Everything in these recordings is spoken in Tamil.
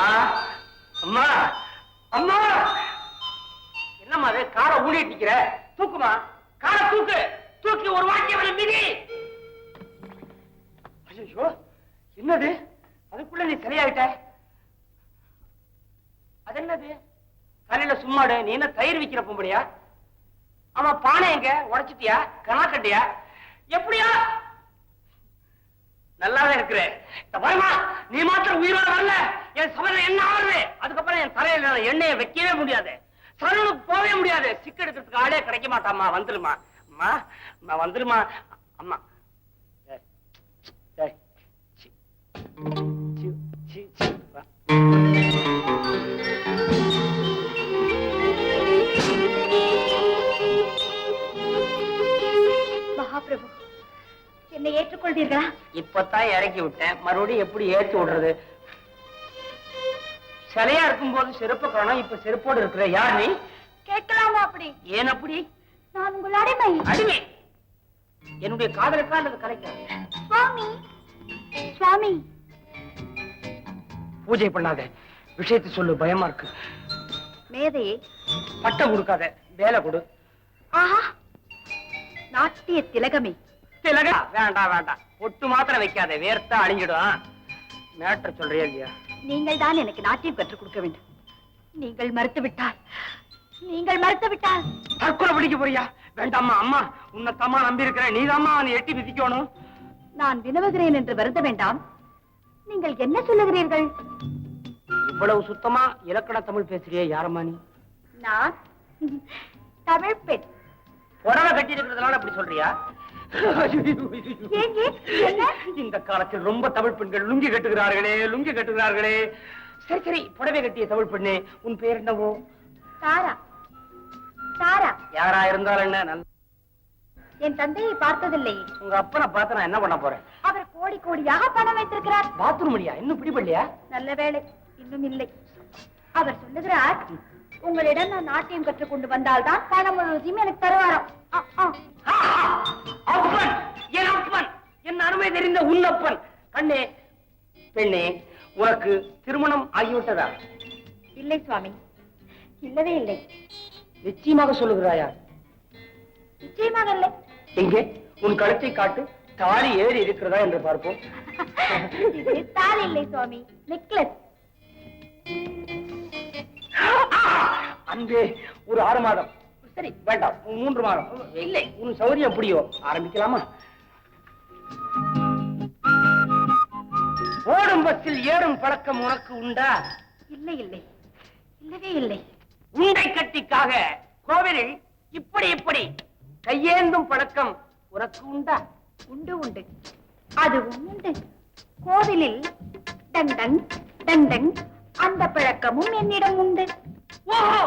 அம்மா அம்மா அம்மா, என்னம்மா அது காரை ஊழிட்டிக்கிற? தூக்குமா, காரை தூக்கு, தூக்கி ஒரு வாக்கிய வர மிதி. ஐயோ, என்னது? அதுக்குள்ள நீ சரியாயிட்ட. அது என்னது? தலையில சும்மாடு. நீ என்ன தயிர் விக்கிற பொம்பளையா? ஆமா, பானை எங்க உடைச்சிட்டியா? கணா கட்டியா? எப்படியா? நல்லாவே இருக்கிற. நீ மாத்திரம் உயிரோட வரல, என் சமையல என்ன ஆகுது? அதுக்கப்புறம் என் தலையில எண்ணெயை வைக்கவே முடியாது, சலனுக்கு போகவே முடியாது. சிக்க எடுக்கிறதுக்கு ஆளே கிடைக்க மாட்டாமா. வந்துருமா அம்மா, வந்துருமா அம்மா. மகாபிரபு, என்னை ஏற்றுக்கொள்வீர்களா? இப்பதான் இறக்கி விட்டேன், மறுபடியும் எப்படி ஏற்றி விடுறது? சிலையா இருக்கும் போது செருப்பு காணும், இப்ப செருப்போடு இருக்கிற. யார் நீ? கேட்கலாமா அப்படி? ஏன் அப்படி? நான் உங்கள் அடிமை. அடிமை? என்னுடைய காதலுக்கா அல்லது கலைக்கா? சுவாமி, சுவாமி. பூஜை பண்ணாத, விஷயத்தை சொல்லு, பயமா இருக்கு. மேதையே, பட்டம் கொடுக்காத, வேலை கொடு. ஆஹா, நாட்டிய திலகமே. திலகா? வேண்டாம் வேண்டாம், பொட்டு மாத்திரம் வைக்காத, வேர்த்தா அழிஞ்சிடும். மேட்டர் சொல்றியா இல்லையா? நீங்கள் தான் எனக்கு நாட்டியம் கற்றுக் கொடுக்க வேண்டும். நீங்கள் மறுத்துவிட்டால், நீங்கள் மறுத்துவிட்டால் தற்கொலை பிடிக்க போறியா? வேண்டாமா அம்மா, உன்னை தம்மா நம்பி இருக்கிறேன், நீதாம்மா அவனை எட்டி மிதிக்கணும். நான் வினவுகிறேன் என்று வருந்த வேண்டாம். நீங்கள் என்ன சொல்லுகிறீர்கள்? இவ்வளவு சுத்தமா இலக்கண தமிழ் பேசுறியே, யாரம்மா நீ? நான் தமிழ் பெண். புடவை கட்டி இருக்கிறதுனால அப்படி சொல்றியா? இந்த காலத்தில் ரொம்ப தமிழ் பெண்கள் லுங்கி கட்டுகிறார்களே, லுங்கி கட்டுகிறார்களே. சரி சரி, புடவை கட்டிய தமிழ் பெண்ணே, உன் பேர் என்னவோ? தாரா. தாரா. யாரா இருந்தாலும் என்ன? நல்ல என் தந்தையை பார்த்ததில்லை. உங்க அப்பனை பார்த்து நான் என்ன பண்ண போறேன்? அவர் கோடி கோடியாக பணம் வைத்திருக்கிறார். பாத்ரூம் இல்லையா? இன்னும் பிடிபடலையா? நல்ல வேளை, இன்னும் இல்லை. அவர் சொல்லுகிறார், உங்களிடம் நான் நாட்டியம் கற்றுக்கொண்டு வந்தால்தான் பணம் முழுவதையும் எனக்கு தருவாராம். அப்பன், என் அப்பன், என் அருமை தெரிந்த உன்னப்பன். கண்ணே, பெண்ணே, உனக்கு திருமணம் ஆகிவிட்டதா? இல்லை சுவாமி, இல்லவே இல்லை. நிச்சயமாக சொல்லுகிறாயா? நிச்சயமாக இல்லை. எங்கே உன் கழுத்தை காட்டு, தாலி ஏறி இருக்கிறதா என்று பார்ப்போம். இது தாலி இல்லை சுவாமி, நெக்லஸ். அன்பே, ஒரு 6 மாதம். சரி வேண்டாம், 3 மாதம். இல்லை, உன் சௌரியம் எப்படியோ ஆரம்பிக்கலாமா? ஓடும் பஸ்ஸில் ஏறும் பழக்கம் உனக்கு உண்டா? இல்லை இல்லை, இல்லவே இல்லை. உண்டை கட்டிக்காக கோவிலில் இப்படி இப்படி கையேந்தும் பழக்கம் உனக்கு உண்டா? உண்டு உண்டு, அதுவும் உண்டு. கோவிலில் டங் டங் டங் டங் அந்த பழக்கமும் என்னிடம் உண்டு. ஓஹோ,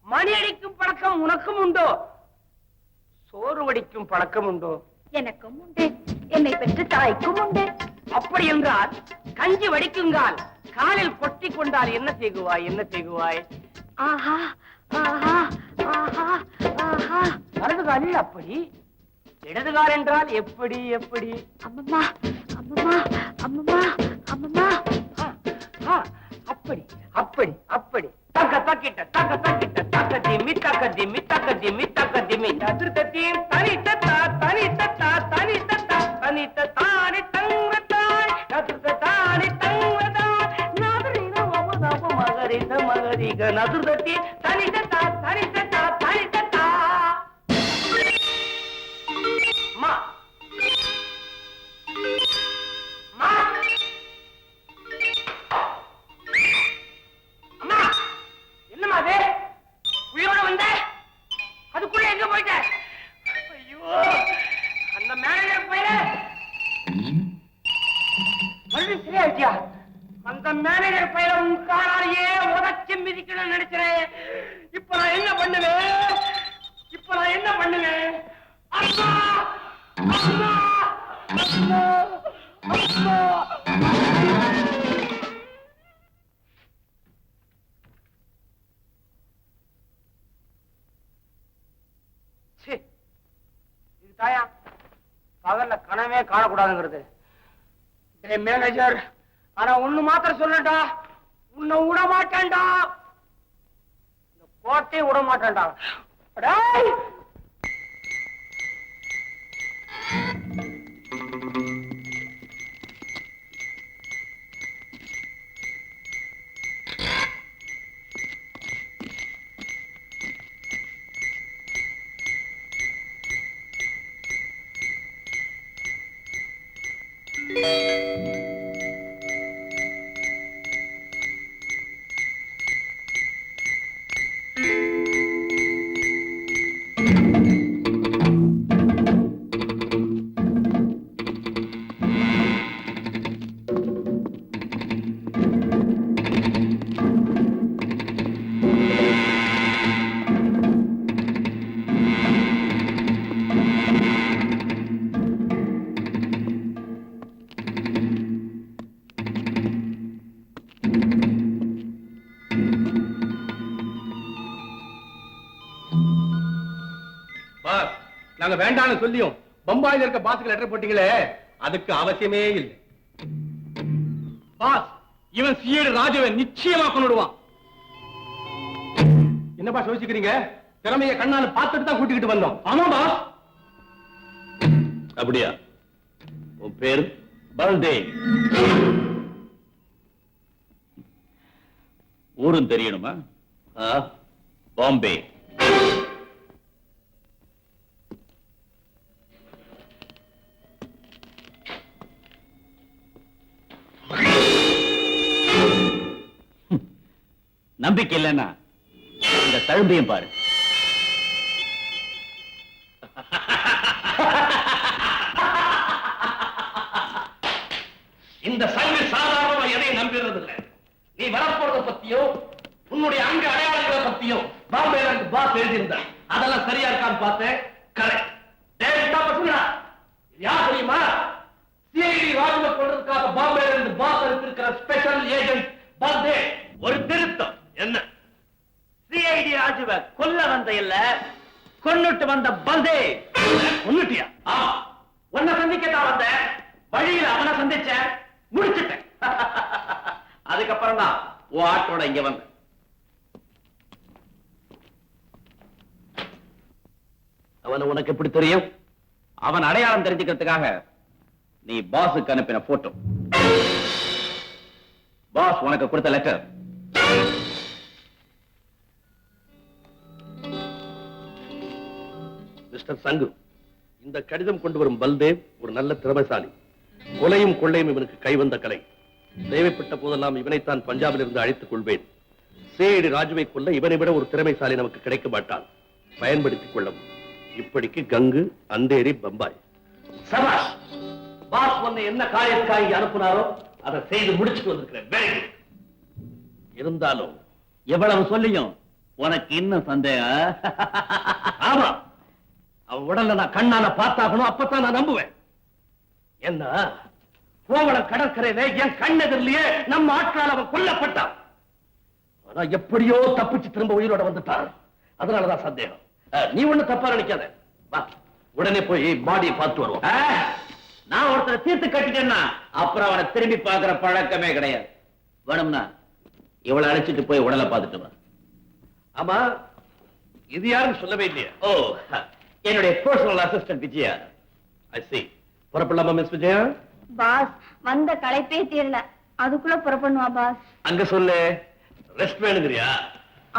மணி அடிக்கும் பழக்கம் உனக்கும் உண்டோ? சோறு வடிக்கும் பழக்கம் உண்டோ? எனக்கும் உண்டு, என்னை பெற்ற தாய்க்கும் உண்டு. அப்படி என்றால் கஞ்சி வடிக்குங்கால் காலில் கொட்டி கொண்டால் என்ன செய்குவாய், என்ன செய்குவாய்? ஆஹா ஆஹா ஆஹா ஆஹா. வலது காலில் அப்படி, இடது கால் என்றால் எப்படி எப்படி? அம்மம்மா அம்மம்மா அம்மம்மா அம்மம்மா. அப்படி அப்படி அப்படி. தக்க தக்கிட்ட தக்க தக்கிட்ட தக்க திம்மி தக்க திம்மி தக்க திம்மி தக்க திம்மி. அதிர்த்தீம் தனி தத்தா தனி தத்தா தனி தத்தா தனி தத்தானி தங்கத்தாய் அதிர்த்தானி தங்கத்தாய் நாதரின வமதப மகரித மகரிக நதுர்தத்தி தனி தத்தா தனி தத்தா தனி தத்தா. மா மா அம்மா, என்னம்மா அது? உயிரோட வந்த, அதுக்குள்ள எங்க போயிட்ட? ஐயோ, அந்த மேனேஜர் பையல மறுபடியும் சரியாயிட்டியா? அந்த மேனேஜர் பையல உன் காராலேயே உதச்சி மிதிக்கணும்னு நினைக்கிறேன். இப்ப நான் என்ன பண்ணுவேன்? இப்ப நான் என்ன பண்ணுவேன்? அம்மா அம்மா அம்மா அம்மா. இது தாயா பகல்ல கனவே காணக்கூடாதுங்கிறது. மேனேஜர், ஆனா ஒண்ணு மாத்திரம் சொல்லட்டா, உன்னை விட மாட்டேன்டா, இந்த கோட்டையை விட மாட்டேன்டா. டேய் நாங்க வேண்டாம்னு சொல்லியும் பம்பாயில இருக்க பாஸுக்கு லெட்டர் போட்டீங்களே, அதுக்கு அவசியமே இல்லை. பாஸ், இவன் சிஐடி ராஜுவை நிச்சயமா கொண்டுடுவான். என்ன பாஸ் யோசிக்கிறீங்க? திறமைய கண்ணால பார்த்துட்டு தான் கூட்டிக்கிட்டு வந்தோம். ஆமா பாஸ். அப்படியா? உன் பேரு? பல்தேவ். ஊரும் தெரியணுமா? பாம்பே. நம்பிக்கை இல்லைன்னா இந்த தழும்பையும் பாரு. இந்த சங்கு சாதாரணமா எதையும் நம்புறது இல்லை. நீ வரப்போறத பத்தியோ உன்னுடைய அங்க அடையாளங்களை பத்தியோ பாம்பேல இருந்து பாஸ் எழுதியிருந்த அதெல்லாம் சரியா இருக்கான்னு பார்த்தேன். கரெக்ட். யார் தெரியுமா? சிஐடி ராஜுவை கொள்றதுக்காக பாம்பேல இருந்து பாஸ் இருக்கிற ஸ்பெஷல் ஏஜென்ட் பல்தேவ். ஒரு திருத்தம். என்ன? சிஐடி ராஜுவை கொல்ல வந்த இல்ல, கொன்னுட்டு வந்த பல்தேவ். கொன்னுட்டியா? உன்னை சந்திக்கத்தான் வந்த, வழியில அவனை சந்திச்ச, முடிச்சுட்டேன். அதுக்கப்புறம் தான் உன் ஆட்டோட இங்க வந்த. அவனை உனக்கு எப்படி தெரியும்? அவன் அடையாளம் தெரிஞ்சுக்கிறதுக்காக நீ பாஸுக்கு அனுப்பின போட்டோ. பாஸ் உனக்கு கொடுத்த லெட்டர். மிஸ்டர் சங்கு, இந்த கடிதம் கொண்டு வரும் பல்தேவ் ஒரு நல்ல திறமைசாலி. கொலையும் கொள்ளையும் இவனுக்கு கைவந்த கலை. தேவைப்பட்ட போதெல்லாம் இவனைத்தான் பஞ்சாபில் இருந்து அழைத்துக் கொள்வேன். சிஐடி ராஜுவை கொல்ல இவனை விட ஒரு திறமைசாலி நமக்கு கிடைக்க மாட்டான். பயன்படுத்திக் கொள்ளவும். இப்படிக்கு கங்கு, அந்தேரி, பம்பாய். சபாஷ். பாஸ் உன்னை என்ன காரியத்துக்காக அனுப்புனாரோ அதை செய்து முடிச்சுட்டு வந்திருக்கிறேன். Very good. இருந்தாலும் எவ்வளவு சொல்லியும் உனக்கு இன்னும் சந்தேகம்? ஆமா, அவன் உடல்ல நான் கண்ணால பார்த்தாகணும். அப்பதான் நான் நம்புவேன். என்ன, கோவளம் கடற்கரையில என் கண்ணெதிரிலேயே நம்ம ஆட்களால் அவன் கொல்லப்பட்டான். ஆனா எப்படியோ தப்பிச்சு திரும்ப உயிரோட வந்துட்டான். அதனாலதான் சந்தேகம். நீ ஒண்ணு தப்பா நினைக்காத. வா, உடனே போய் பாடியை பார்த்து வருவோம். நான் ஒருத்தரை தீர்த்து கட்டிட்டேன்னா அப்புறம் அவனை திரும்பி பார்க்கிற பழக்கமே கிடையாது. வேணும்னா இவளை அழைச்சிட்டு போய் உடலை பார்த்துட்டு வா. ஆமா, இது யாரும் சொல்லவே இல்லையா? ஓ, என்னுடைய பர்சனல் அசிஸ்டன்ட் விஜயா. ஐ see. புறப்படலாமா மிஸ் விஜயா? பாஸ், வந்த களைப்பே தீரல, அதுக்குள்ள புறப்படுவா பாஸ். அங்க சொல்லு. ரெஸ்ட் வேணுங்கிறியா?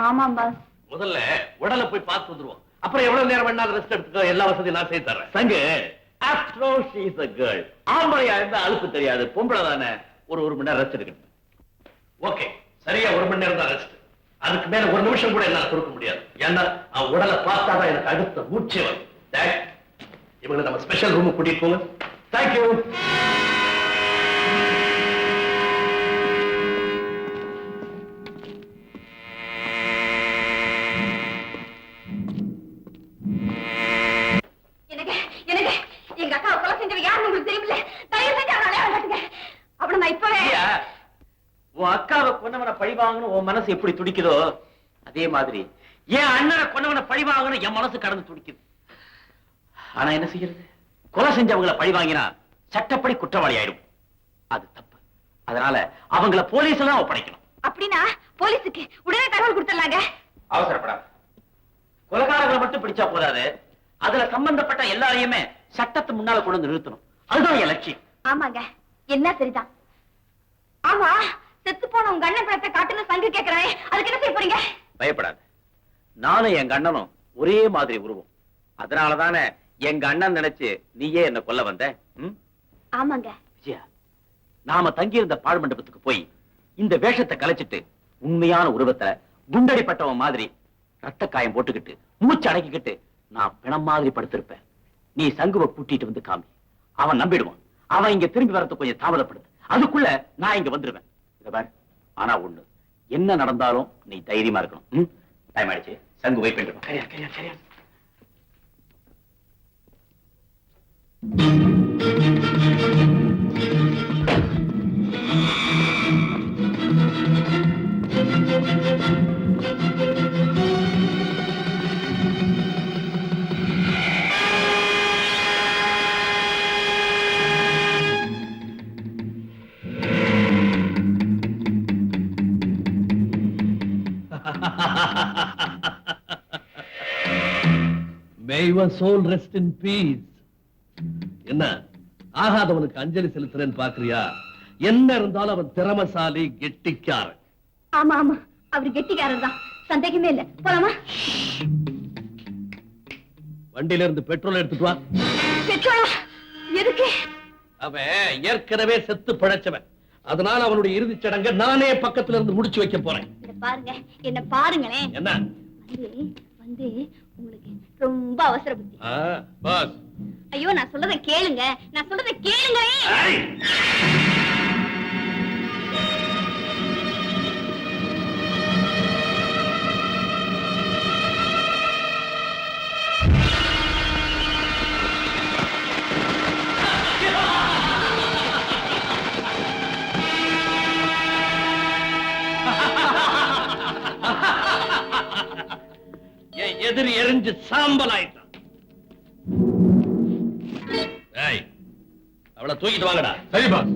ஆமாம் பாஸ். முதல்ல உடலை போய் பார்த்து வந்துருவோம். அப்புறம் எவ்வளவு நேரம் வேணாலும் ரெஸ்ட் எடுத்துக்கோ. எல்லா வசதியும் நான் செய்து தர்றேன். சங்கு, after all she is a girl. ஆம்பளையா இருந்தா அலுப்பு தெரியாது, பொம்பளை தானே. ஒரு மணி நேரம் ரெஸ்ட் எடுக்கணும். ஓகே, சரியா 1 மணி நேரம் தான் ரெஸ்ட். அதுக்கு மேல 1 நிமிஷம் கூட என்னால கொடுக்க முடியாது. ஏன்னா அவன் உடலை பார்த்தாதான் எனக்கு அடுத்த மூச்சே வரும். இவங்களை நம்ம ஸ்பெஷல் ரூம் கூட்டிட்டு போங்க. தேங்க்யூ. எங்க அக்கா கொலை செஞ்சது யாருன்னு உங்களுக்கு தெரியல. தயவு செஞ்சு அவனை அடையாளம் காட்டுங்க. அப்புறம் நான் இப்பவே உன் அக்காவை கொன்னவனை பழி வாங்கணும் உன் மனசு எப்படி துடிக்குதோ அதே மாதிரி என் அண்ணனை கொன்னவனை பழி வாங்கணும் என் மனசு கடந்து துடிக்குது. ஆனா என்ன செய்யறது? கொலை செஞ்சவங்களை பழி வாங்கினா சட்டப்படி குற்றவாளி ஆயிடும். அது தப்பு. அதனால அவங்கள போலீஸ்ல தான் ஒப்படைக்கணும். அப்படின்னா போலீஸுக்கு உடனே தகவல் கொடுத்துடலாங்க. அவசரப்படாத. கொலைகாரங்களை மட்டும் பிடிச்சா போதாது, அதுல சம்பந்தப்பட்ட எல்லாரையுமே சட்டத்து முன்னால கொண்டு வந்து நிறுத்தணும். அதுதான் என் லட்சியம். ஆமாங்க, என்ன சரிதான். ஆமா, செத்து போன உங்க அண்ணன் படத்தை காட்டுன்னு சங்கு கேட்கிறானே, அதுக்கு என்ன செய்ய போறீங்க? பயப்படாத, நானும் எங்க அண்ணனும் ஒரே மாதிரி உருவம். அதனாலதானே எங்க அண்ணன் நினைச்சு நீயே என்ன கொல்ல வந்த. ஆமாங்க விஜயா, நாம தங்கியிருந்த பாழ் மண்டபத்துக்கு போய் இந்த வேஷத்தை கலைச்சிட்டு உண்மையான உருவத்தை குண்டடிப்பட்டவன் மாதிரி ரத்த காயம் போட்டுக்கிட்டு மூச்சு அடக்கிக்கிட்டு நான் பிணம் மாதிரி படுத்திருப்பேன். நீ சங்குவை கூட்டிட்டு வந்து காமி, அவன் நம்பிடுவான். அவன் இங்க திரும்பி வரது கொஞ்சம் தாமதப்படுது, அதுக்குள்ள நான் இங்க வந்துருவேன். இத பாரு, ஆனா ஒண்ணு, என்ன நடந்தாலும் நீ தைரியமா இருக்கணும். டைம் ஆயிடுச்சு, சங்கு வெயிட் பண்ணிட்டு சரியா சரியா சரியா. May your soul rest in peace. என்ன ஆகாதவனுக்கு அஞ்சலி செலுத்துறேன்னு பாக்குறியா? என்ன இருந்தாலும் அவன் திறமசாலி, கெட்டிக்காரன். ஆமா ஆமா, அவர் கெட்டிக்காரர் தான், சந்தேகமே இல்ல. போலாமா? வண்டியில இருந்து பெட்ரோல் எடுத்துட்டு வா. பெட்ரோலா? எதுக்கு? அவன் ஏற்கனவே செத்து பிழைச்சவன், அதனால அவனுடைய இறுதிச் சடங்கை நானே பக்கத்துல இருந்து முடிச்சு வைக்க போறேன். பாருங்க, என்ன பாருங்களேன். என்ன வந்து உங்களுக்கு ரொம்ப அவசர புத்தி. பாஸ், ஐயோ, நான் சொல்றதை கேளுங்க, நான் சொல்றதை கேளுங்க. எதிரி எரிஞ்சு சாம்பல் ஆயிட்டான். அவளை தூக்கிட்டு வாங்கடா. சரி பாஸ்.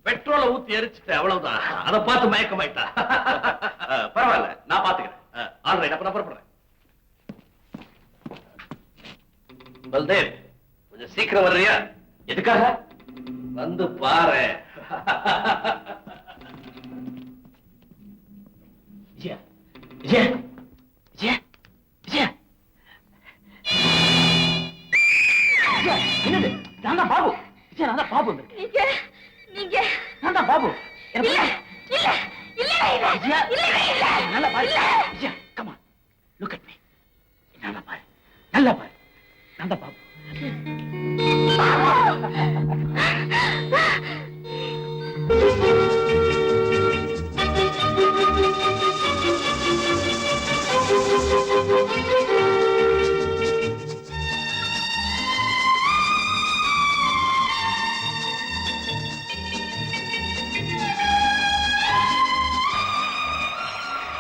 பெட்ரோலை ஊத்தி எரிச்சுட்டு அவ்வளவுதான். அதை பார்த்து மயக்கமாயிட்டா. பரவாயில்ல, நான் பாத்துக்கிறேன். ஆல்ரைட், அப்ப நான் புறப்படுறேன். பல்தேவ், கொஞ்சம் சீக்கிரம் வர்றியா? எதுக்காக? வந்து பாரு. விஜயா, விஜயா, விஜயா, விஜயா. என்னது? நான் தான் பாபு. விஜயா, நான் தான் பாபு. நீங்க நீங்க நான் தான் பாபு. இல்ல இல்ல இல்ல விஜயா, இல்ல நல்லா பாரு. Vijaya, come on, look at me. நல்லா பாரு, நல்லா பாரு. நான் தான் பாபு.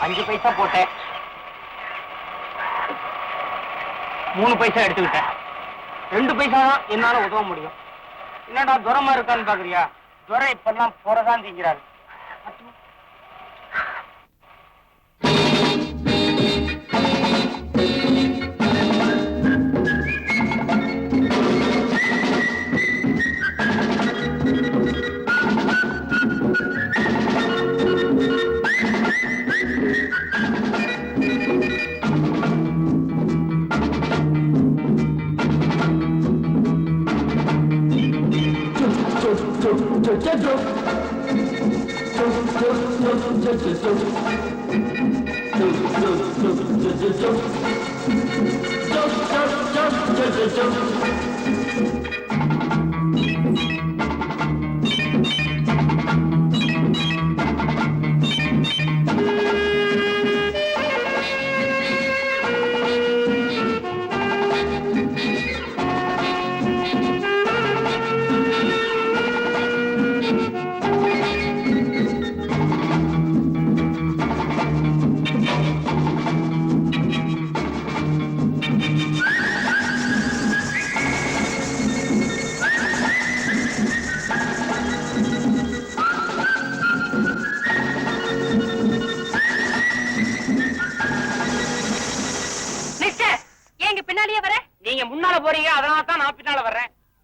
அஞ்சு பைசா போட்டேன், 3 பைசா எடுத்துக்கிட்டேன். 2 பைசா தான் என்னால உதவ முடியும். என்னடா துரமா இருக்கான்னு பாக்குறியா? துரை இப்பெல்லாம் போறதான் திங்கிறாரு.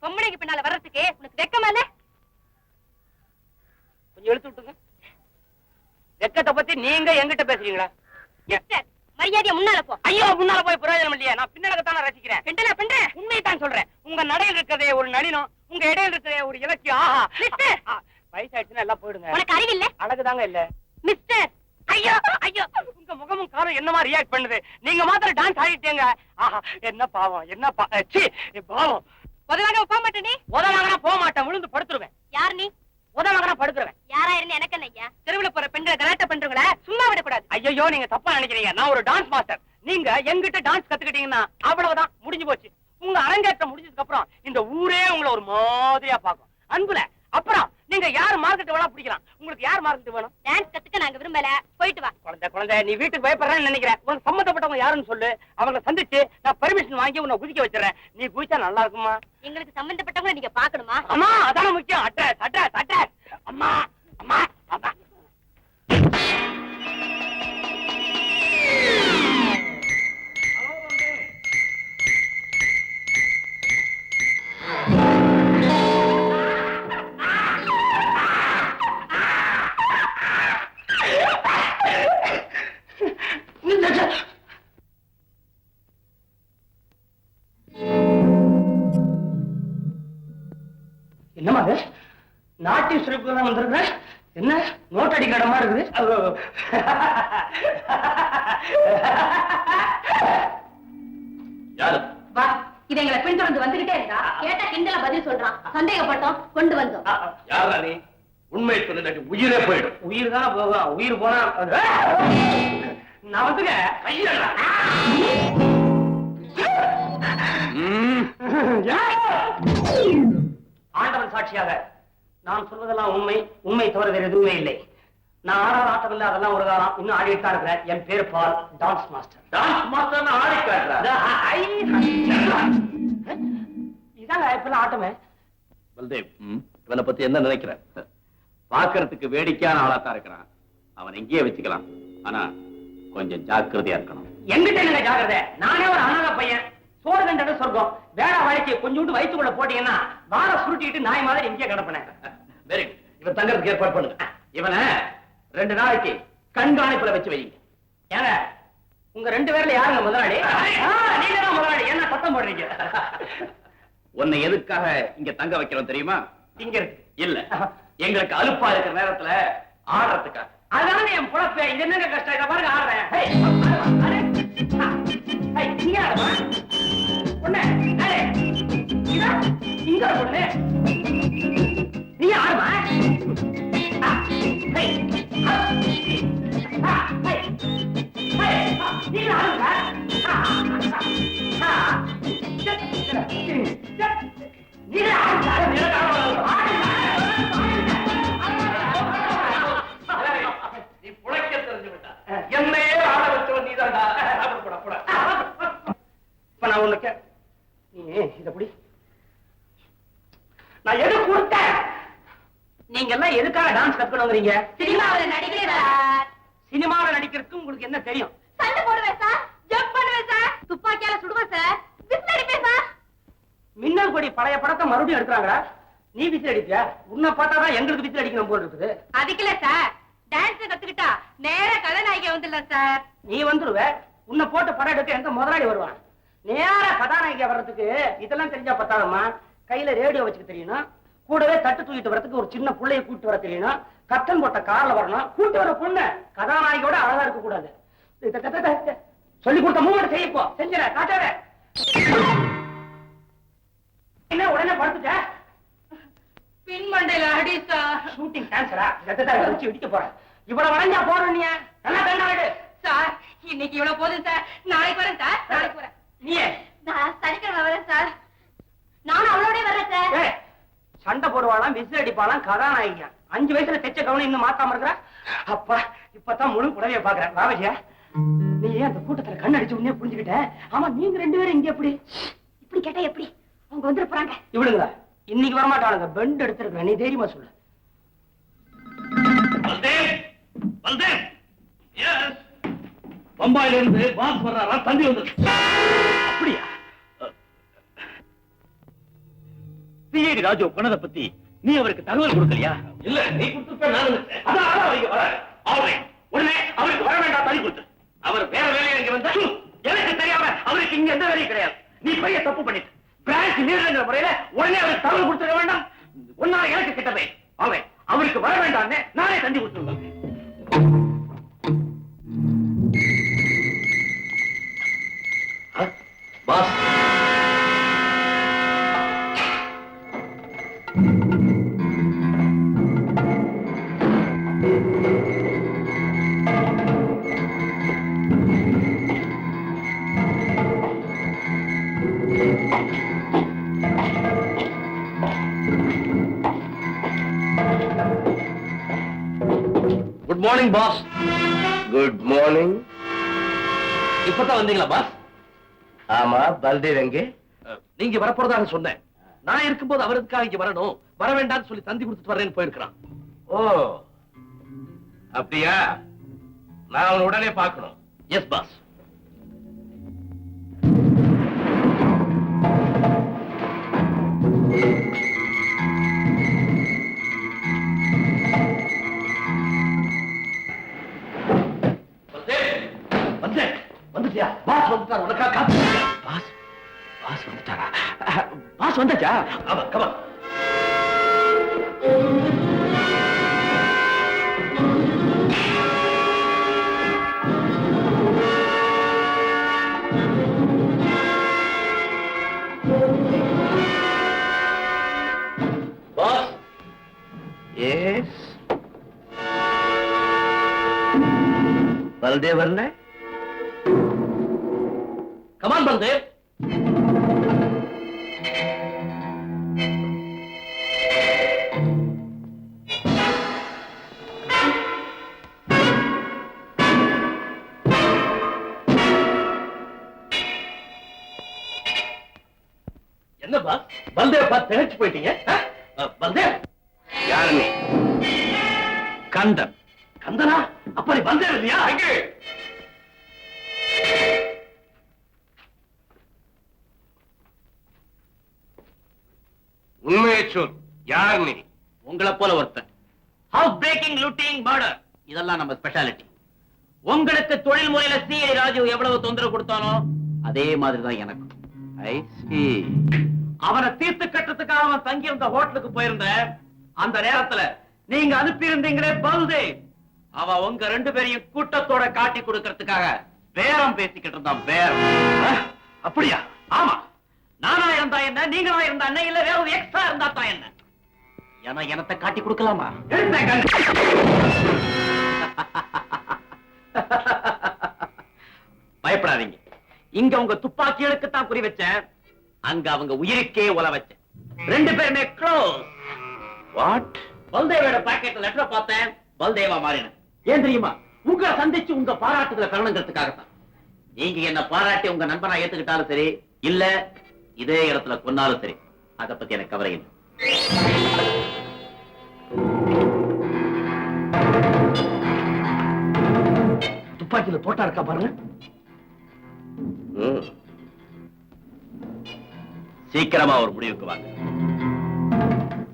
பொம்பளைக்கு பின்னால வர்றதுக்கு உனக்கு வெக்கமா இல்ல? கொஞ்சம் இழுத்து விட்டுங்க. வெக்கத்தை பத்தி நீங்க எங்கிட்ட பேசுறீங்களா? மிஸ்டர், மரியாதையா முன்னால போ. ஐயோ, முன்னால போய் பிரயோஜனம் இல்லையா? நான் பின்னாலத்தான ரசிக்கிறேன். பிண்டலா பிண்ட. உண்மையைத்தான் சொல்றேன். உங்க நடையில் இருக்கிறதே ஒரு நளினம், உங்க இடையில இருக்கிறதே ஒரு இலக்கியம். ஆஹா மிஸ்டர், வயசாயிடுச்சுன்னா எல்லாம் போயிடுங்க. உனக்கு அறிவில்ல? அழகுதாங்க இல்ல. மிஸ்டர், ஐயோ ஐயோ, உங்க முகமும் காரம் என்னமா ரியாக்ட் பண்ணுது? நீங்க மாத்திரம் டான்ஸ் ஆடிட்டீங்க. ஆஹா, என்ன பாவம், என்ன பாவம். உதவாக போக மாட்டே. நீ உதவாங்கன்னா போக மாட்டேன், விழுந்து படுத்துருவேன். யார் நீ? உதவாங்கன்னா படுத்துருவேன். யாரா இருந்து எனக்கு என்ன ஐயா? தெருவுல போற பெண்களை கலாட்ட பண்றவங்கள சும்மா விடக்கூடாது. ஐயோ, நீங்க தப்பா நினைக்கிறீங்க. நான் ஒரு டான்ஸ் மாஸ்டர். நீங்க எங்கிட்ட டான்ஸ் கத்துக்கிட்டீங்கன்னா அவ்வளவுதான், முடிஞ்சு போச்சு. உங்க அரங்கேற்றம் முடிஞ்சதுக்கு அப்புறம் இந்த ஊரே உங்களை ஒரு மாதிரியா பாக்கும். அன்புல அப்புறம் நீங்க யார் மார்க்கெட் வேணா பிடிக்கலாம். உங்களுக்கு யார் மார்க்கெட் வேணும்? டான்ஸ் கத்துக்க நாங்க விரும்பல. போயிட்டு வா. குழந்தை, நீ வீட்டுக்கு பயப்படுறேன்னு நினைக்கிறேன். உனக்கு சம்பந்தப்பட்டவங்க யாருன்னு சொல்லு. அவங்க சந்திச்சு நான் பெர்மிஷன் வாங்கி உன்னை குதிக்க வச்சிடறேன். நீ குதிச்சா நல்லா இருக்குமா? எங்களுக்கு சம்பந்தப்பட்டவங்க நீங்க பாக்கணுமா? அம்மா, அதான முக்கியம். Address address address. அம்மா அம்மா அம்மா. என்னமா அது? நாட்டிய சிறப்பு தான் வந்திருக்கிறேன். என்ன நோட் அடிக்கிற இடமா இருக்குது? யாரு? வா, இது எங்களை பின்தொடர்ந்து வந்துகிட்டே இருந்தா கேட்டா கிண்டல பதில் சொல்றான். சந்தேகப்பட்டோம், கொண்டு வந்தோம். யாரா நீ? உண்மை சொல்லி உயிரே போயிடும். உயிர் தான் போகும். உயிர் போனா நான் வந்துங்க. ஆண்டவன் சாட்சியாக நான் சொல்வதெல்லாம் உண்மை. உண்மை தவிர வேறு எதுவுமே இல்லை. நான் ஆடாத ஆட்டம் இல்லை, அதெல்லாம் ஒரு காலம். இன்னும் ஆடிட்டு தான் இருக்கிறேன். என் பேர் பால், டான்ஸ் மாஸ்டர். டான்ஸ் மாஸ்டர் ஆடி காட்டுறா? இதாங்க இப்பெல்லாம் ஆட்டமே. பல்தேவ், இவனை பத்தி என்ன நினைக்கிற? பாக்குறதுக்கு வேடிக்கையான ஆளாத்தான் இருக்கிறான். அவன் எங்கேயே வச்சுக்கலாம். ஆனா கொஞ்சம் ஜாக்கிரதையா இருக்கணும். எங்கிட்ட என்னங்க ஜாக்கிரதை? நானே ஒரு அனாதை பையன். சோறு கண்டது சொர்க்கம். வேலை வாழ்க்கையை கொஞ்சோண்டு வயிற்றுக்குள்ள போட்டீங்கன்னா வார சுருட்டிட்டு நாய் மாதிரி இங்கே கிடப்பினேன். Very good. இவன் தங்கறதுக்கு ஏற்பாடு பண்ணுங்க. இவனை 2 நாளைக்கு கண்காணிப்புல வச்சு வைங்க. ஏங்க, உங்க 2 பேர்ல யாருங்க முதலாளி? நீங்க தான் முதலாளி. என்ன சத்தம் போடுறீங்க? உன்னை எதுக்காக இங்க தங்க வைக்கிறோம் தெரியுமா? இங்க இருக்கு இல்ல, எங்களுக்கு அலுப்பா இருக்கிற நேரத்துல ஆடுறதுக்காக. அதான என் பொழப்பே. இது என்னங்க கஷ்டம்? இதை பாருங்க, ஆடுறேன். நீங்க ஆடுமா பொண்ணு? இங்க பொண்ணு, நீ ஆடுமா? நீங்க ஆடுங்க. நீங்க நீ புழைக்க தெரிஞ்சு விட்டா. என்னையே ஆட வச்சவன் நீதான்டா. இப்ப நான் உனக்கு நீ இதப்படி நான் எது கொடுத்தேன்? நீங்க எல்லாம் எதுக்காக டான்ஸ் கத்துக்கணுங்கிறீங்க? சினிமாவில் நடிக்கிறேன் சார். சினிமாவில் நடிக்கிறதுக்கு உங்களுக்கு என்ன தெரியும்? சண்டை போடுவேன் சார், ஜம்ப் பண்ணுவேன் சார், துப்பாக்கியால சுடுவேன் சார், விசில் அடிப்பேன் சார். மின்னல் கொடி பழைய படத்தை மறுபடியும் எடுக்கிறாங்களா? நீ விசில் அடிப்பியா? உன்னை பார்த்தாதான் எங்களுக்கு விசில் அடிக்கணும் போல இருக்குது. அதுக்குல சார், டான்ஸ் கத்துக்கிட்டா நேர கதாநாயகி வந்துடலாம் சார். நீ வந்துருவ. உன்னை போட்டு படம் எடுக்க எந்த முதலாளி வருவான்? நேர கதாநாயகி வர்றதுக்கு இதெல்லாம் தெரிஞ்சா பத்தாதம்மா. கையில ரேடியோ வச்சுக்க தெரியணும். கூடவே தட்டு தூக்கிட்டு வரதுக்கு ஒரு சின்ன புள்ளைய கூட்டு வர தெரியணும். கத்தன் போட்ட கார்ல வரணும். கூட்டு வர பொண்ணு கதாநாயகியோட அழகா இருக்க கூடாது. சொல்லி கொடுத்த மூமெண்ட் செய்யப்போ செஞ்சிட காட்டாத. என்ன உடனே படுத்துட்ட? பின்மண்டையில அடி சார். ஷூட்டிங் டான்ஸரா? வச்சு இடிக்க போறேன். இவ்வளவு வளைஞ்சா போறோம். நீ நல்லா கண்டாடு சார். இன்னைக்கு இவ்வளவு போதும் சார். நாளைக்கு வரேன் சார். நாளைக்கு வரேன். நீயே நான் சனிக்கிழமை வரேன் சார். நானும் அவளோட வரேன் சார். சண்டை போடுவாளாம், விசில் அடிப்பாளாம், கதாநாயகி. 5 வயசுல தைச்ச கவனம் இன்னும் மாத்தாம இருக்கிற. அப்பா, இப்பதான் முழு புடவைய பாக்குறேன். ராவஜியா, நீ ஏன் அந்த கூட்டத்துல கண் அடிச்சு உடனே புரிஞ்சுக்கிட்ட? ஆமா, நீங்க 2 பேரும் இங்க எப்படி? இப்படி கேட்டா எப்படி? அவங்க வந்துட போறாங்க. இவளுங்க இன்னைக்கு வரமாட்டானுங்க. பெண்ட் எடுத்துருக்க. நீ தைரியமா சொல்லு. பம்பாயில இருந்து பாஸ் வர்றாரா? தந்தி வந்து. அப்படியா? சிஐடி ராஜு கொன்னதை பத்தி நீ அவருக்கு தகவல் கொடுக்கலையா? இல்ல, நீ கொடுத்துருப்ப நான் உடனே அவருக்கு வர வேண்டாம் தனி கொடுத்து. அவர் வேற வேலையை இங்க வந்தா எனக்கு தெரியாம அவருக்கு இங்க எந்த வேலையும் கிடையாது. நீ பெரிய தப்பு பண்ணிட்டு பிரான்ச் லீடர்ங்கிற முறையில உடனே அவருக்கு தகவல் கொடுத்துக்க வேண்டாம். ஒன்னால எனக்கு கிட்டவே அவன் அவருக்கு வர வேண்டாம்னு நானே தந்தி கொடுத்துருவேன். Boss, good morning boss. Good morning. இப்பதான் வந்தீங்களா பாஸ்? ஆமா, பல்தேவ் எங்கே? நீங்க வரப்போறதாக சொன்னேன். நான் இருக்கும்போது அவருக்காக இங்க வரணும், வர வேண்டாம்னு சொல்லி தந்தி கொடுத்துட்டு வரேன்னு போயிருக்கிறான். ஓ, அப்படியா? நான் அவனை உடனே பார்க்கணும். S pass. வந்துட்டியா? பாஸ் வந்துட்டார், உனக்கா காத்து. பாஸ் பாஸ் வந்துட்டாரா? பாஸ் வந்தாச்சா? ஆமா, கமா. பாஸ். எஸ். பல்தேவ் வரல? கமான் பல்தேவ். என்ன பாஸ், பல்தேவ் பார்த்து திகைச்சு போயிட்டீங்க? பல்தேவ் யாரு நீ? கந்தன். கந்தனா? அப்ப நீ பல்தேவ் இல்லையா? அங்கே உண்மையை சொல். யார் நீ? உங்களை போல ஒருத்தன். ஹவுஸ் பிரேக்கிங், லூட்டிங், மர்டர் இதெல்லாம் நம்ம ஸ்பெஷாலிட்டி. உங்களுக்கு தொழில் முறையில சிஐடி ராஜு எவ்வளவு தொந்தரவு கொடுத்தானோ அதே மாதிரிதான் எனக்கு. ஐ see. அவனை தீர்த்து கட்டுறதுக்காக அவன் தங்கி இருந்த ஹோட்டலுக்கு போயிருந்த அந்த நேரத்துல நீங்க அனுப்பி இருந்தீங்களே பல்தேவ், அவன் உங்க ரெண்டு பேரையும் கூட்டத்தோட காட்டி கொடுக்கறதுக்காக பேரம் பேசிக்கிட்டு இருந்தான். பேரம். அப்படியா? ஆமா, நானா இருந்தா என்ன, நீங்களா இருந்தா என்ன, இல்ல வேற ஒரு எக்ஸ்ட்ரா இருந்தா தான் என்ன? ஏன்னா எனத்தை காட்டி கொடுக்கலாமா? பயப்படாதீங்க, இங்க உங்க துப்பாக்கிகளுக்கு தான் குறி வச்சேன், அங்க அவங்க உயிருக்கே உல வச்சேன். ரெண்டு பேருமே க்ளோஸ். வாட்? பல்தேவோட பாக்கெட்ல லெட்டர் பார்த்தேன், பல்தேவா மாறினேன். ஏன் தெரியுமா? உங்களை சந்திச்சு உங்க பாராட்டுதல பெறணுங்கிறதுக்காகத்தான். நீங்க என்ன பாராட்டி உங்க நண்பனா ஏத்துக்கிட்டாலும் சரி, இல்ல இதே இடத்துல கொன்னாலும் சரி, அதை பத்தி எனக்கு கவலை இல்லை. துப்பாக்கியில தோட்டா இருக்கா பாருங்க. சீக்கிரமா ஒரு முடிவுக்கு வாங்க.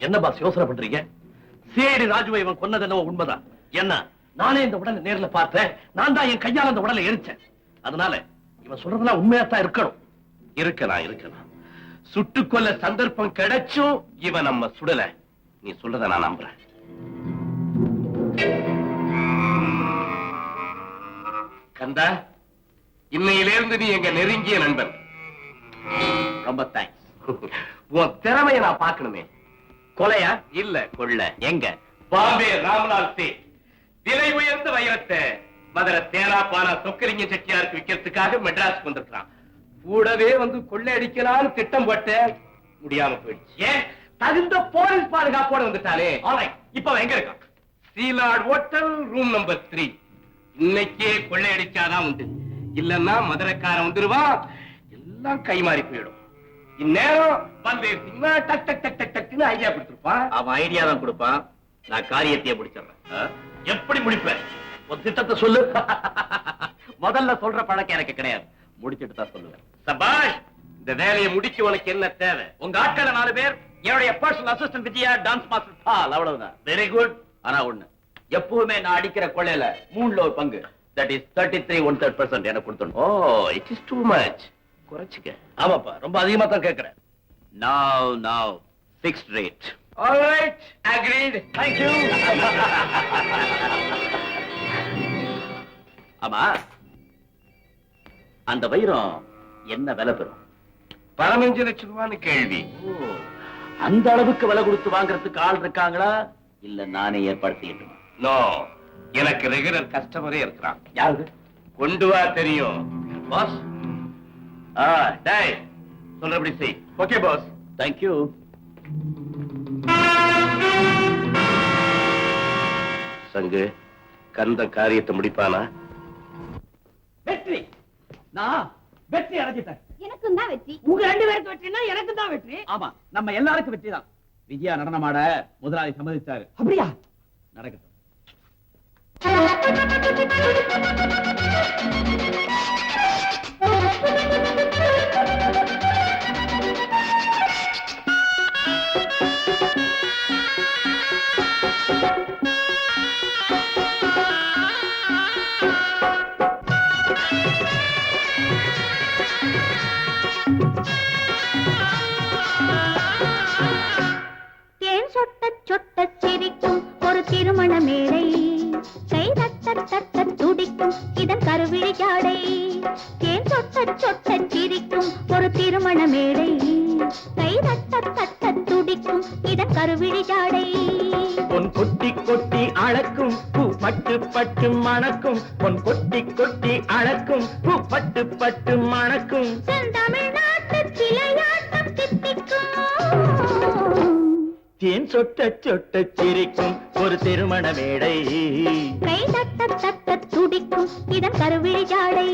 என்ன பாஸ் யோசனை பண்றீங்க? சிஐடி ராஜுவை இவன் கொன்னது என்னவோ உண்மைதான். என்ன, நானே இந்த உடலை நேர்ல பார்த்தேன், நான் தான் என் கையால அந்த உடலை எரிச்சேன். அதனால இவன் சொல்றதெல்லாம் உண்மையாத்தான் இருக்கணும். இருக்கலாம். சுட்டுக்கொள்ள சந்தர்ப்பம் கிடைச்சும் இவன் நம்ம சுடல. நீ சொல்றத நான் நம்புறேன். கந்தா, இன்னையிலிருந்து நீ எங்க நெருங்கிய நண்பன். ரொம்ப தேங்க்ஸ். உன் திறமையை நான் பார்க்கணுமே. கொலையா? இல்ல, கொள்ள. எங்க? பாம்பே ராம்லால் சே விலை உயர்ந்த வைரத்தை மதுரை தேனாப்பானா சொக்கலிங்க செட்டியாருக்கு விற்கிறதுக்காக மெட்ராஸ் வந்திருக்கிறான். கூடவே வந்து கொள்ளை அடிக்கலாம்னு திட்டம் போட்ட முடியாம போயிடுச்சு. ஏன்? தகுந்த போலீஸ் பாதுகாப்போட வந்துட்டாலே. இப்ப அவன் எங்க இருக்கான்? Silat hotel room number 3. இன்னைக்கே கொள்ளை அடிச்சாதான் உண்டு, இல்லன்னா மதுரைக்காரன் வந்துருவான், எல்லாம் கைமாறி போயிடும். இந்நேரம் பல்வேறு சினிமா டக் டக் டக் டக் டக்னு ஐடியா கொடுத்திருப்பான். அவன் ஐடியா தான் கொடுப்பான், நான் காரியத்தையே முடிச்சிடுறேன். எப்படி முடிப்பேன்? ஒரு திட்டத்தை சொல்லு. முதல்ல சொல்ற பழக்கம் எனக்கு கிடையாது, முடிச்சிட்டு தான் சொல்லுவேன். சபாஷ், இந்த வேலையை முடிக்க உனக்கு என்ன தேவை? உங்க ஆட்களை 4 பேர் என்னுடைய personal assistant Vijaya, dance master Paul, அவ்வளவுதான். Very good. ஆனா ஒண்ணு, எப்பவுமே நான் அடிக்கிற கொள்ளையில 3ல ஒரு பங்கு, தட் இஸ் 33 1/3% எனக்கு கொடுத்தணும். ஓ, இட் இஸ் டூ மச். குறைச்சுக்க. ஆமாப்பா, ரொம்ப அதிகமா தான் கேட்கிறேன். Now fixed rate. All right, agreed. Thank you. ஆமா, அந்த வைரம் என்ன விலை பெறும்? 15 லட்சம் ரூபான்னு கேள்வி. ஓ, அந்த அளவுக்கு விலை கொடுத்து வாங்குறதுக்கு ஆள் இருக்காங்களா, இல்ல நானே ஏற்பாடு செய்யட்டுமா? நோ, எனக்கு ரெகுலர் கஸ்டமரே இருக்கிறான். யாரு? கொண்டு வா, தெரியும். பாஸ். டேய், சொல்றபடி செய். Okay boss. Thank you. சங்கு, கந்த காரியத்தை முடிப்பானா? வெற்றி. நான் வெற்றி அடைஞ்சிட்டேன். எனக்கும் தான் வெற்றி. உங்க 2 பேருக்கு வெற்றினா எனக்கு தான் வெற்றி. ஆமா, நம்ம எல்லாருக்கும் வெற்றி தான். விஜயா நடனமாட முதலாளி சம்மதிச்சாரு. அப்படியா? நடக்கட்டும். தேன் சொட்ட சொட்ட சிரிக்கும் ஒரு திருமண மேடை, கை தட்ட தட்ட துடிக்கும் இதன் கருவிழி ஜாடை. தேன் சொட்ட சொட்ட சிரிக்கும் ஒரு திருமண மேடை, கை தட்ட தட்ட துடிக்கும் இதன் கருவிழி ஜாடை. பொன் கொட்டி கொட்டி அழக்கும் பூ பட்டு பட்டு மணக்கும், பொன் கொட்டி கொட்டி அழக்கும் பூ பட்டு பட்டு மணக்கும். செந்தமிழ்நாட்டு சிலையாட்டம் தித்திக்கும். தேன் சொட்ட சொட்ட சிரிக்கும் ஒரு திருமண மேடை, கை தட்ட தட்ட துடிக்கும் இதன் கருவிழி ஜாடை.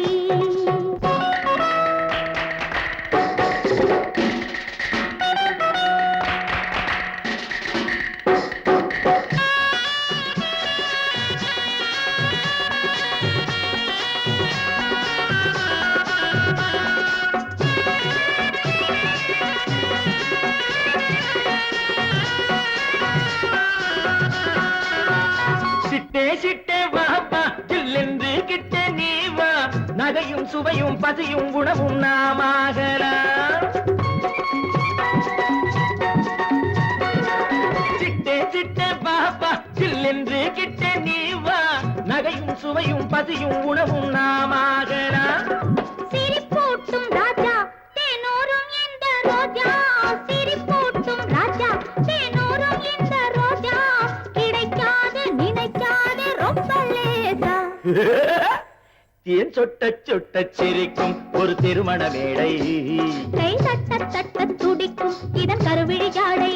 சிட்டே சிட்டே வாப்பா, ஜில்லென்று கிட்ட நீ வா, நகையும் சுவையும் பசியும் குணமும் நாமாகலாம். சிட்டே சிட்டே வாப்பா, ஜில்லென்று கிட்ட நீ வா, நகையும் சுவையும் பசியும் குணமும் நாமாகலாம். சிரிப்பூட்டும் ராஜா தேனூரும் இந்த ரோஜா, சிரிப்பூட்டும் ராஜா தேனூரும் இந்த ரோஜா, கிடைக்காது நினைக்காது ரொம்ப லேசா. தேன் சொட்ட சொட்ட சிரிக்கும் ஒரு திருமண மேடை, கை தட்ட தட்ட துடிக்கும் இதன் கருவிழி ஜாடை.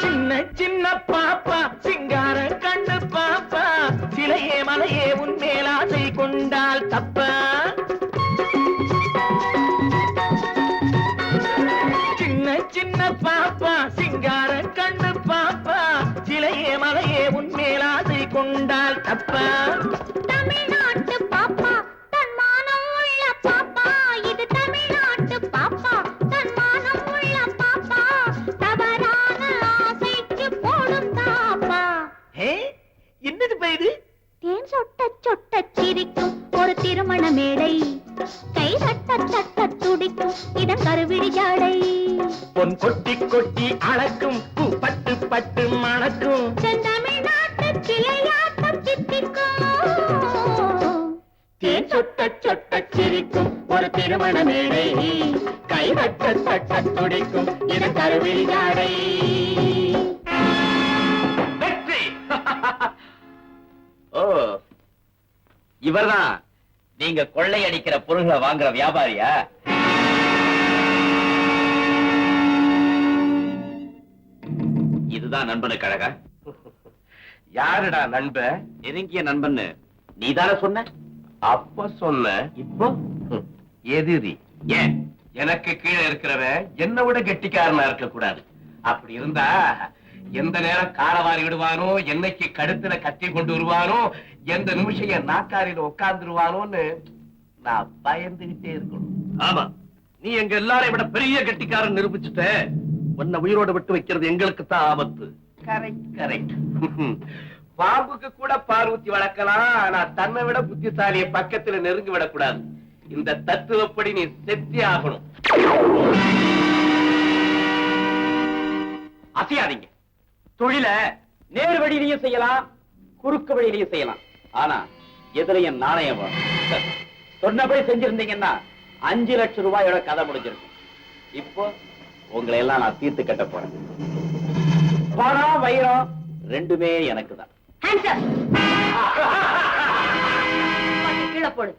சின்ன சின்ன பாப்பா, சிங்கார கண்ணு பாப்பா, சிலையே மலையே உன் மேலாசை கொண்டால் தப்பா. சின்ன சின்ன பாப்பா, சிங்கார கண்ணு பாப்பா, சிலையே மலையே உன் மேலாசை கொண்டால் தப்பா. தமிழ்நாட்டு பாப்பா தன்மானம் உள்ள பாப்பா, இது தமிழ்நாட்டு பாப்பா தன்மானம் உள்ள பாப்பா, தவறான ஆசைக்கு போடும் தாப்பா. என்னது பயிரு? தேன் சொட்ட சொட்ட சிரிக்கும் ஒரு திருமண மேடை, கை தட்ட தட்ட துடிக்கும் இதன் கருவிழி ஜாடை. பொன் கொட்டி கொட்டி அழக்கும் பூ பட்டு பட்டு மணக்கும், செந்தமிழ்நாட்டு சிலையாட்டம் தித்திக்கும். தேன் சொட்ட சொட்ட சிரிக்கும் ஒரு திருமண மேடை, கை தட்ட தட்ட துடிக்கும் இது கருவிழி ஜாடை. வெற்றி. ஓ, இவர்தான் நீங்க கொள்ளையடிக்கிற பொருள்களை வாங்குற வியாபாரியா? இதுதான் நண்பனுக்கு அழகா? யாருடா நண்பன்? நெருங்கிய நண்பன்னு நீதானே சொன்ன? அப்ப சொன்ன. இப்போ எதிரி. ஏன்? எனக்கு கீழே இருக்கிறவன் என்னை விட கெட்டிக்காரனா இருக்க கூடாது. அப்படி இருந்தா எந்த நேரம் காரவாரி விடுவானோ, என்னைக்கு கழுத்துல கத்தி கொண்டு வருவானோ, எந்த நிமிஷம் என் நாக்காரியில உட்கார்ந்துருவானோன்னு நான் பயந்துகிட்டே இருக்கணும். ஆமா, நீ எங்க எல்லாரையும் விட பெரிய கெட்டிக்காரன் நிரூபிச்சுட்ட. உன்னை உயிரோட விட்டு வைக்கிறது எங்களுக்கு தான் ஆபத்து. Correct correct. பாம்புக்கு கூட பால் ஊத்தி வளர்க்கலாம், ஆனா தன்னை விட புத்திசாலிய பக்கத்துல நெருங்கி விடக்கூடாது. இந்த தத்துவப்படி நீ செத்தி ஆகணும். அசையாதீங்க. தொழில நேர் வழியிலையும் செய்யலாம், குறுக்கு வழியிலையும் செய்யலாம். ஆனா எதிரையும் நாணயம் வேணும். சொன்னபடி செஞ்சிருந்தீங்கன்னா 5 லட்சம் ரூபாயோட கதை முடிஞ்சிருக்கும். இப்போ உங்களை எல்லாம் நான் தீர்த்து கட்ட போறேன். பணம் வைரம் ரெண்டுமே எனக்கு தான். கீழே போடு.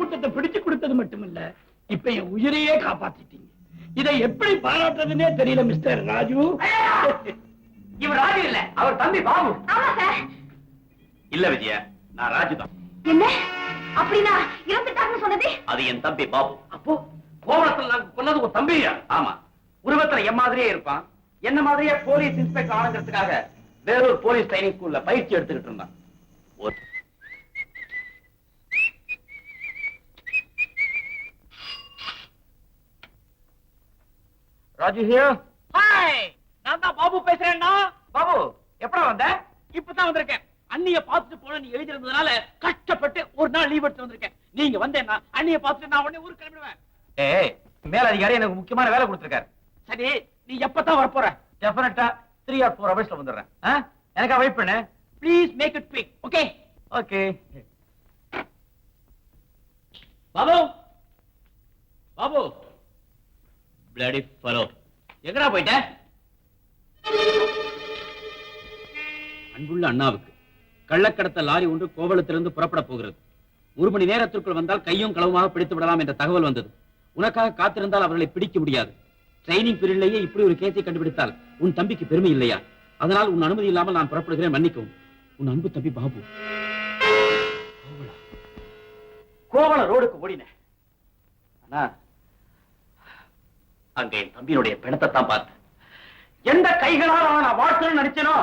கூட்டத்தை பிடிச்சு கொடுத்தது மட்டுமல்ல, இப்ப என் உயிரையே காப்பாத்திட்டீங்க. இதை எப்படி பாராட்டுறதுன்னே தெரியல மிஸ்டர் ராஜு. இவர் ராஜு இல்ல, அவர் தம்பி பாபு. ஆமா சார். இல்ல விஜயா, நான் ராஜுதான். என்ன அப்படின்னா இறந்துட்டாங்கன்னு சொன்னது? அது என் தம்பி பாபு. அப்போ கோவணத்துல நாங்க கொன்னது உன் தம்பியா? ஆமா, உருவத்துல என் மாதிரியே இருப்பான். என்ன மாதிரியே போலீஸ் இன்ஸ்பெக்டர் ஆனங்கிறதுக்காக வேறொரு போலீஸ் ட்ரைனிங் ஸ்கூல்ல பயிற்சி எடுத்துக்கிட்டு இருந்தான். ராஜு ஹியர். ஹாய், நான் தான் பாபு பேசுறேன்னா. பாபு, எப்படா வந்த? இப்பதான் வந்திருக்கேன். அண்ணிய பார்த்துட்டு போன நீ எழுதி இருந்ததுனால கஷ்டப்பட்டு ஒரு நாள் லீவ் எடுத்து வந்திருக்கேன். நீங்க வந்தேன்னா அண்ணிய பார்த்துட்டு நான் உடனே ஊருக்கு கிளம்பிடுவேன். ஏய், மேலதிகாரி எனக்கு முக்கியமான வேலை கொடுத்திருக்காரு. சரி, நீ எப்பதான் வரப்போற? டெஃபினட்டா 3 or 4 ஹவர்ஸ்ல வந்துடுறேன். எனக்கா வெயிட் பண்ணு. Please make it quick. Okay okay. Babu. Babu, bloody fellow, எங்கடா போயிட்ட? அன்புள்ள அண்ணாவுக்கு கள்ளக்கடத்த லாரி ஒன்று கோவளத்திலிருந்து புறப்பட போகிறது. 1 மணி நேரத்திற்குள் வந்தால் கையும் களவுமாக பிடித்து விடலாம் என்ற தகவல் வந்தது. உனக்காக காத்திருந்தால் அவர்களை பிடிக்க முடியாது. ட்ரைனிங் பீரியட்லேயே இப்படி ஒரு கேஸை கண்டுபிடித்தால் உன் தம்பிக்கு பெருமை இல்லையா? அதனால் உன் அனுமதி இல்லாமல் நான் புறப்படுகிறேன், மன்னிக்கவும். உன் அன்பு தம்பி பாபு. கோவள ரோடுக்கு ஓடினேன். ஆனா அங்க என் தம்பியினுடைய பிணத்தை தான் பார்த்தேன். எந்த கைகளால் நான் வாழ்க்கணும்னு நினைச்சேனோ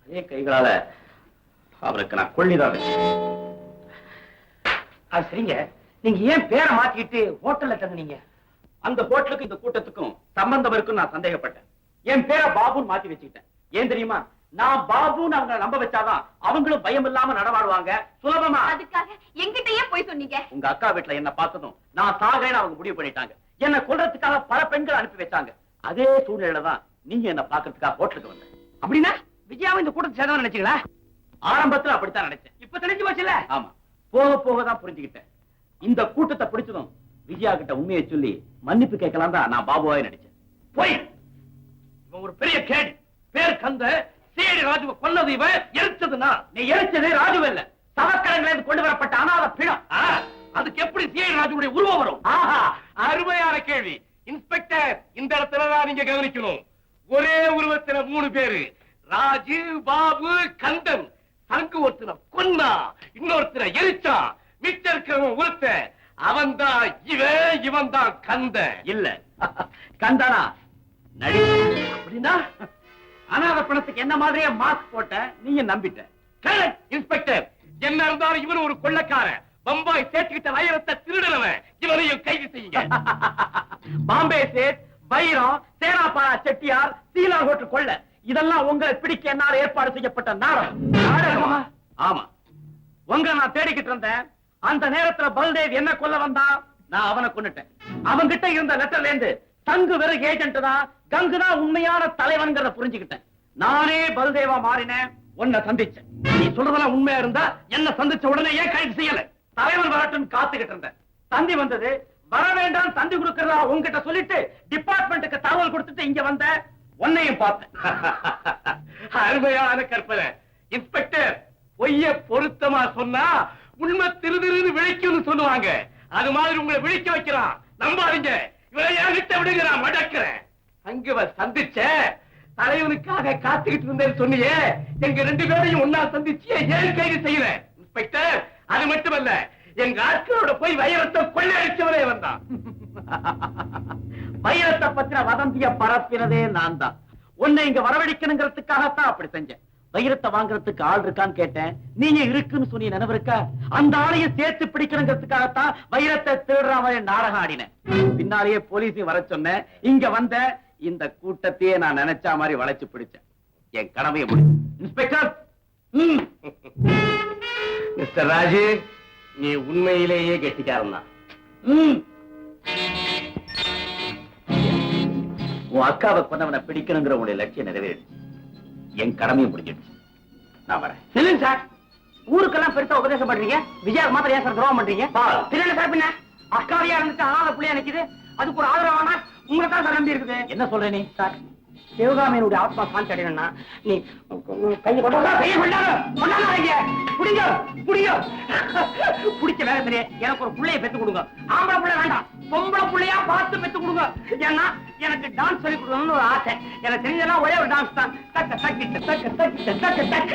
அதே கைகளால அவருக்கு நான் கொள்ளிதான் வச்சேன். அது சரிங்க, நீங்க ஏன் பேரை மாத்திக்கிட்டு ஹோட்டல்ல தங்குனீங்க? அந்த ஹோட்டலுக்கு இந்த கூட்டத்துக்கும் சம்பந்தம் இருக்குன்னு நான் சந்தேகப்பட்டேன். என் பேரை பாபுன்னு மாத்தி வச்சுக்கிட்டேன். ஏன் தெரியுமா? நான் பாபுன்னு அவங்க நம்ப வச்சாதான் அவங்களும் பயம் இல்லாம நடமாடுவாங்க சுலபமா. அதுக்காக எங்கிட்டயே போய் சொன்னீங்க? உங்க அக்கா வீட்டுல என்ன பார்த்ததும் நான் சாகேன்னு அவங்க முடிவு பண்ணிட்டாங்க. என்ன கொல்றதுக்காக பல பெண்கள் அனுப்பி வச்சாங்க. அதே சூழ்நிலை தான் நீங்க என்ன பாக்குறதுக்காக ஹோட்டலுக்கு வந்தேன். அப்படின்னா விஜயாவை இந்த கூட்டத்தை சேர்ந்தவன் நினைச்சீங்களா? ஆரம்பத்துல அப்படித்தான் நினைச்சேன். இப்ப தெரிஞ்சு போச்சுல. ஆமா, போக போக தான் புரிஞ்சுக்கிட்டேன். இந்த கூட்டத்தை பிடிச்சதும் விஜயா கிட்ட உண்மையை சொல்லி மன்னிப்பு கேட்கலாம் தான் நான் பாபுவாய் நினைச்சேன். போய் இவன் ஒரு பெரிய கேடி. பேர் கந்த. சேடி ராஜுவை கொன்னது இவன், எரிச்சதுன்னா நீ எரிச்சது ராஜு இல்ல, சவக்கரங்களிலிருந்து கொண்டு வரப்பட்ட அனாத பிணம். அதுக்கு எப்படி சேடி ராஜுடைய உருவம் வரும்? ஆஹா, அருமையான கேள்வி. இன்ஸ்பெக்டர், இந்த இடத்துலதான் நீங்க கவனிக்கணும். ஒரே உருவத்துல 3 பேரு. ராஜு, பாபு, கந்தன். சங்கு ஒருத்தனை கொன்னா, இன்னொருத்தனை எரிச்சான். மிச்ச இருக்கிறவன் ஒருத்த. அவன் தான் இவன் தான் கந்த. இல்ல கந்தனா நடி. அப்படின்னா அனாத பணத்துக்கு என்ன மாதிரியே மாஸ்க் போட்ட நீங்க நம்பிட்ட. Correct inspector. என்ன இருந்தாலும் இவன் ஒரு கொள்ளைக்காரன். பம்பாய் சேர்த்துக்கிட்ட வைரத்தை திருடுறவன். இவனையும் கைது செய்யுங்க. பாம்பே சேட், வைரம், சேனாபாரா செட்டியார், சீலா ஹோட்டல் கொள்ள, இதெல்லாம் உங்களை பிடிக்க என்னால் ஏற்பாடு செய்யப்பட்ட நாடகமா? ஆமா, உங்களை நான் தேடிக்கிட்டு இருந்தேன். அந்த நேரத்துல பல்தேவ் என்ன கொல்ல வந்தான், நான் அவனை கொன்னுட்டேன். அவன்கிட்ட இருந்த லெட்டர்ல இருந்து தங்கு வெறும் ஏஜென்ட் தான், கங்கு தான் உண்மையான தலைவன்கிறத புரிஞ்சுக்கிட்டேன். நானே பல்தேவா மாறினேன், உன்னை சந்திச்சேன். நீ சொல்றதெல்லாம் உண்மையா இருந்தா என்ன சந்திச்ச உடனே ஏன் கைது செய்யல? தலைவன் வரட்டும்னு காத்துக்கிட்டு இருந்தேன். தந்தி வந்தது. வர வேண்டாம், தந்தி கொடுக்கறதா உங்ககிட்ட சொல்லிட்டு டிபார்ட்மெண்ட்டுக்கு தகவல் கொடுத்துட்டு இங்க வந்த உன்னையும் பார்த்தேன். அருமையான கற்பனை. இன்ஸ்பெக்டர், பொய்ய பொருத்தமா சொன்னா உண்மை திருதிரு விழிக்கும்னு சொல்லுவாங்க. அது மாதிரி உங்களை விழிக்க வைக்கிறான். நம்பாதீங்க. இவரை என்கிட்ட விடுகிறான், மடக்கிறேன். அங்க சந்திச்ச தலைவனுக்காக காத்துக்கிட்டு இருந்தேன்னு சொன்னியே, எங்க 2 பேரையும் ஒன்னா சந்திச்சு ஏன் கைது செய்யல? இன்ஸ்பெக்டர், அது மட்டுமல்ல, எங்க ஆட்களோட போய் வைரத்தை கொள்ளையடிச்சவரே வந்தான். வைரத்தை பத்தின வதந்திய பரப்பினதே நான் தான். உன்னை இங்க வரவழைக்கணுங்கிறதுக்காகத்தான் அப்படி செஞ்சேன். வைரத்தை வாங்குறதுக்கு ஆள் இருக்கான்னு கேட்டேன், நீங்க இருக்குன்னு சொன்னி நினைவு இருக்கா? அந்த ஆளையும் சேர்த்து பிடிக்கணுங்கிறதுக்காகத்தான் வைரத்தை திருடுற மாதிரி நாடகம் ஆடினேன். பின்னாலேயே போலீஸையும் வர சொன்னேன். இங்க வந்த இந்த கூட்டத்தையே நான் நினைச்ச மாதிரி வளைச்சு பிடிச்சேன். என் கடமையை முடிச்சு. இன்ஸ்பெக்டர், மிஸ்டர் ராஜு, நீ உண்மையிலேயே கெட்டிக்காரன் தான். உன் அக்காவை கொண்டவனை பிடிக்கணுங்கிற உங்களுடைய லட்சியம் நிறைவேறிடுச்சு. என் கடமையும் முடிஞ்சிடுச்சு. நான் வரேன். இல்லைங்க சார், ஊருக்கெல்லாம் பெருசா உபதேசம் பண்றீங்க, விஜயா மாத்திரம் ஏன் சார் துரோகம் பண்றீங்க? தெரியல சார். பின்ன அக்காவியா இருந்துட்டு அனாத புள்ளையா நிக்குது, அதுக்கு ஒரு ஆதரவானா உங்களை தான் சார் நம்பி இருக்குது. என்ன சொல்ற நீ? சார், சிவகாமியினுடைய ஆத்மா சாந்தி அடையணும்னா நீ கையை புடிங்க புடிச்ச வேகத்திலே எனக்கு ஒரு பிள்ளைய பெத்து கொடுங்க. ஆம்பளை பிள்ளை வேண்டாம், பொம்பளை பிள்ளையா பார்த்து பெத்து கொடுங்க. ஏன்னா எனக்கு டான்ஸ் சொல்லி கொடுக்கணும்னு ஒரு ஆசை. எனக்கு தெரிஞ்சதெல்லாம் ஒரே ஒரு டான்ஸ் தான். தக்க தக்கிட்ட தக்க தக்கிட்ட தக்க தக்க